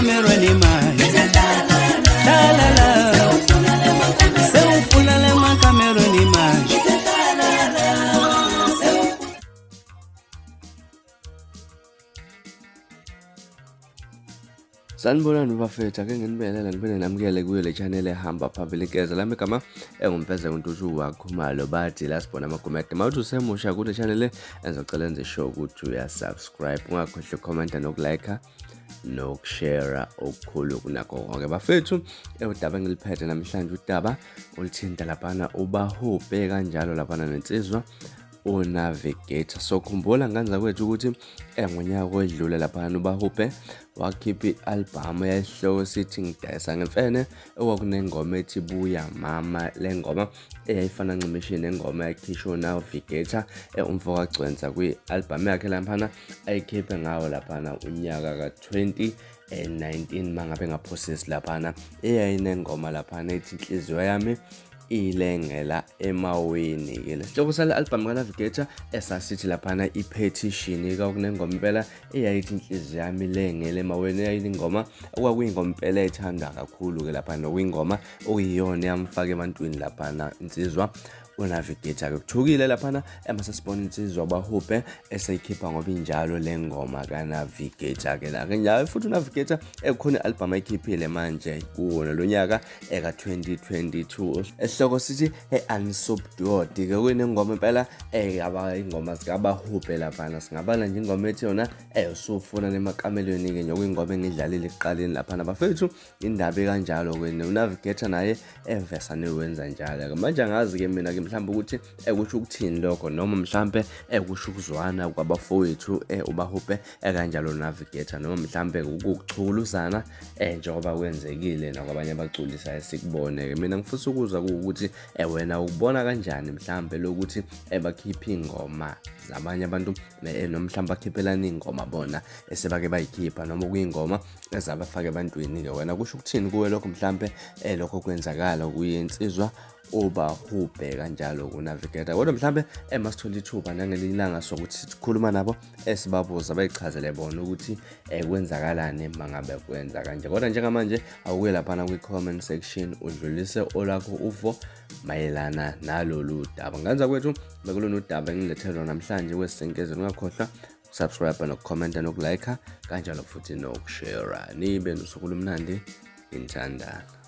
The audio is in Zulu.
emakameleni manje sewufuna lemakameleni manje Sanibonani bafethu ake nginibelela nibene namukele kuyo le channel ehamba phambili keza lami igama engumpheze uNtuthu wakhumalo bathi la sibona amagumede mawuthi usemusha kule channel engizocela enze sure ukuthi uyasubscribe ungakhohlwa ucomment nokulike nokushare okukhulu kunakho konke bafethu udaba engiliphethe namhlanje udaba olithinta laphana uBahubhe kanjalo laphana nensizwa Navigator. So khumbula nganza kwethu ukuthi ngonyaka odlule laphana uBahubhe wakhipha i-album yesihloko sithi ngidayisa ngemfene okwakunengoma ethi buya mama lengoma eyayifana ncimishini nengoma yakhishwa Navigator umfoko Gcwensa kwi-album yakhe laphana ayikhiphe ngawo laphana unyaka ka-2019 mangabe ngaphosisi laphana eyayinengoma laphana ethi inhliziyo yami ilengela emaweni ke lesihloko sale album kaNavigator esasithi laphana ipetition kwakunengoma impela eyayithi inhliziyo yami ilengela emaweni eyayingoma okwakuyingoma impela ethandwa kakhulu ke laphana okuyingoma okuyiyona yamfaka ebantwini laphana insizwa uNavigator ke kuthukile laphana emasasibona insizwa uBahubhe eseyikhipha ngoba injalo lengoma kaNavigator ke la njalo futhi uNavigator ekhona i-album ayikhiphile manje kuwona lo nyaka eka-2022 esihloko sithi unsubdued ke kunengoma impela ingoma zikaBahubhe laphana singabala nje ingoma ethi yona usufuna emakameleni ke ngokuyingoma engidlalile ekuqaleni laphana bafethu indaba kanjalo ke uNavigator naye evesane wenza njalo ke manje angazi ke mina ke mhlawumbe ukuthi kusho ukuthini lokho noma mhlawumbe kusho ukuzwana kwabafowethu uBahubhe kanjalo Navigator noma mhlawumbe ukuchukuluzana njengoba kwenzekile nakwabanye abaculisa esikubone mina ngifisa ukuzwa ukuthi wena ukubona kanjani mhlawumbe lokuthi bakhipha ingoma zabanye abantu noma mhlawumbe bakhiphelana ingoma bona esebake bayikhipha noma kuyingoma ezabafaka ebantwini ke wena kusho ukuthini kuwe lokho mhlawumbe lokho kwenzakala kuyensizwa uBahubhe kanjalo kuNavigator kodwa mhlawumbe masithola ithuba nangelilanga sokuthi sikhuluma nabo sibabuza bayichazele bona ukuthi kwenzakalani mangabe kwenza kanje kodwa njengamanje awuke laphana kwi-comment section udlulise olakho uvo mayelana nalolu daba nganza kwethu bekulona udaba engilethelwa namhlanje kwesisenkezelo ungakhohlwa subscribe nokucomment nokulike kanjalo futhi nokushare nibe nosuku lumnandi intandana